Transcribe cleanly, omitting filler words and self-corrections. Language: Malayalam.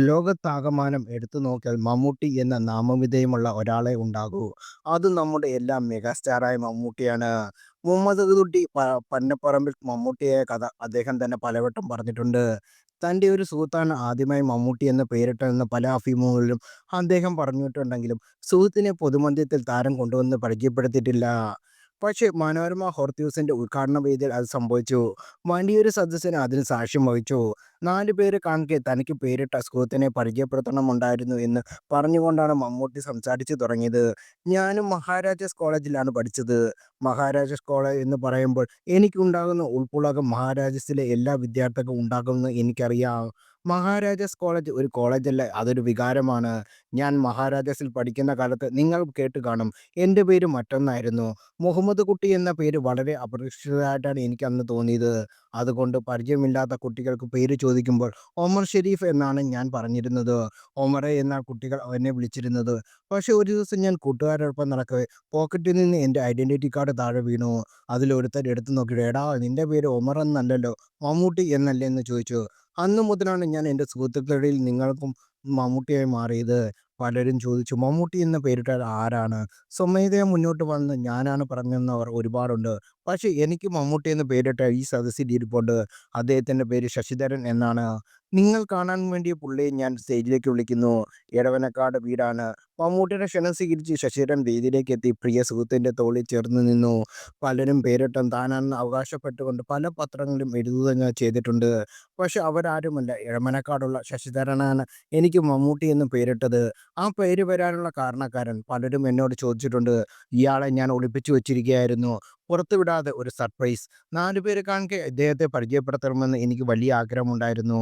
ലോകത്താകമാനം എടുത്തു നോക്കിയാൽ മമ്മൂട്ടി എന്ന നാമവിധേയമുള്ള ഒരാളെ ഉണ്ടാകൂ. അത് നമ്മുടെ എല്ലാം മെഗാസ്റ്റാറായ മമ്മൂട്ടിയാണ്. മുഹമ്മദ് കുട്ടി പന്നപ്പറമ്പിൽ മമ്മൂട്ടിയായ കഥ അദ്ദേഹം തന്നെ പലവട്ടം പറഞ്ഞിട്ടുണ്ട്. തൻ്റെ ഒരു സുഹൃത്താണ് ആദ്യമായി മമ്മൂട്ടി എന്ന് പേരിട്ടതെന്ന് പല അഭിമുഖങ്ങളിലും അദ്ദേഹം പറഞ്ഞിട്ടുണ്ടെങ്കിലും സുഹൃത്തിനെ പൊതുമധ്യത്തിൽ താരം കൊണ്ടുവന്ന് പരിചയപ്പെടുത്തിയിട്ടില്ല. പക്ഷേ മനോരമ ഹോർത്ത് ന്യൂസിന്റെ ഉദ്ഘാടന വേദിയിൽ അത് സംഭവിച്ചു. വലിയൊരു സദസ്സിന് അതിന് സാക്ഷ്യം വഹിച്ചു. 4 പേര് കാൺകെ തനിക്ക് പേരിട്ട സുഹൃത്തിനെ പരിചയപ്പെടുത്തണമുണ്ടായിരുന്നു എന്ന് പറഞ്ഞുകൊണ്ടാണ് മമ്മൂട്ടി സംസാരിച്ചു തുടങ്ങിയത്. ഞാനും മഹാരാജാസ് കോളേജിലാണ് പഠിച്ചത്. മഹാരാജാസ് കോളേജ് എന്ന് പറയുമ്പോൾ എനിക്കുണ്ടാകുന്ന ഉൾപ്പുളകം മഹാരാജാസിലെ എല്ലാ വിദ്യാർത്ഥികൾക്കും ഉണ്ടാകുമെന്ന് എനിക്കറിയാം. മഹാരാജാസ് കോളേജ് ഒരു കോളേജല്ല, അതൊരു വികാരമാണ്. ഞാൻ മഹാരാജാസിൽ പഠിക്കുന്ന കാലത്ത് നിങ്ങൾ കേട്ട് കാണും, എൻ്റെ പേര് മറ്റൊന്നായിരുന്നു. മുഹമ്മദ് കുട്ടി എന്ന പേര് വളരെ അപരിചിതമായിട്ടാണ് എനിക്കന്ന് തോന്നിയത്. അതുകൊണ്ട് പരിചയമില്ലാത്ത കുട്ടികൾക്ക് പേര് ചോദിക്കുമ്പോൾ ഒമർ ഷെരീഫ് എന്നാണ് ഞാൻ പറഞ്ഞിരുന്നത്. ഒമറെ എന്നാണ് കുട്ടികൾ എന്നെ വിളിച്ചിരുന്നത്. പക്ഷേ ഒരു ദിവസം ഞാൻ കൂട്ടുകാരോടൊപ്പം നടക്കവെ പോക്കറ്റിൽ നിന്ന് എൻ്റെ ഐഡന്റിറ്റി കാർഡ് താഴെ വീണു. അതിലൊരുത്തൻ എടുത്തു നോക്കിയിട്ട് "എടാ, നിന്റെ പേര് ഒമർ എന്നല്ലല്ലോ, മമ്മൂട്ടി എന്നല്ലേ" എന്ന് ചോദിച്ചു. അന്നു മുതലാണ് ഞാൻ എൻ്റെ സുഹൃത്തുക്കളുടെയിൽ നിങ്ങൾക്കും മമ്മൂട്ടിയായി മാറിയത്. പലരും ചോദിച്ചു, "മമ്മൂട്ടി എന്ന പേരിട്ടത് ആരാണ്?" സ്വമേധയാ മുന്നോട്ട് വന്ന് ഞാനാണ് പറഞ്ഞെന്നവർ ഒരുപാടുണ്ട്. പക്ഷേ എനിക്ക് മമ്മൂട്ടി എന്ന് പേരിട്ട ഈ സദസ്സിൽ ഇരിപ്പുണ്ട്. അദ്ദേഹത്തിൻ്റെ പേര് ശശിധരൻ എന്നാണ്. നിങ്ങൾ കാണാൻ വേണ്ടി പുള്ളിയെ ഞാൻ സ്റ്റേജിലേക്ക് വിളിക്കുന്നു. എടവനക്കാട് വീടാണ്. മമ്മൂട്ടിയുടെ ക്ഷണം സ്വീകരിച്ച് ശശിധരൻ വേദിയിലേക്ക് എത്തി പ്രിയ സുഹൃത്തിൻ്റെ തോളിൽ ചേർന്ന് നിന്നു. പലരും പേരിട്ടും താനാണെന്ന് അവകാശപ്പെട്ടുകൊണ്ട് പല പത്രങ്ങളിലും എഴുതുകയും ചെയ്തിട്ടുണ്ട്. പക്ഷെ അവരാരുമല്ല, എഴമനക്കാടുള്ള ശശിധരനാണ് എനിക്ക് മമ്മൂട്ടി എന്ന് പേരിട്ടത്. ആ പേര് വരാനുള്ള കാരണക്കാരൻ പലരും എന്നോട് ചോദിച്ചിട്ടുണ്ട്. ഇയാളെ ഞാൻ ഒളിപ്പിച്ചു വച്ചിരിക്കുകയായിരുന്നു, പുറത്തുവിടാതെ ഒരു സർപ്രൈസ്. 4 പേര് കാൺകെ ഇദ്ദേഹത്തെ പരിചയപ്പെടുത്തണമെന്ന് എനിക്ക് വലിയ ആഗ്രഹമുണ്ടായിരുന്നു.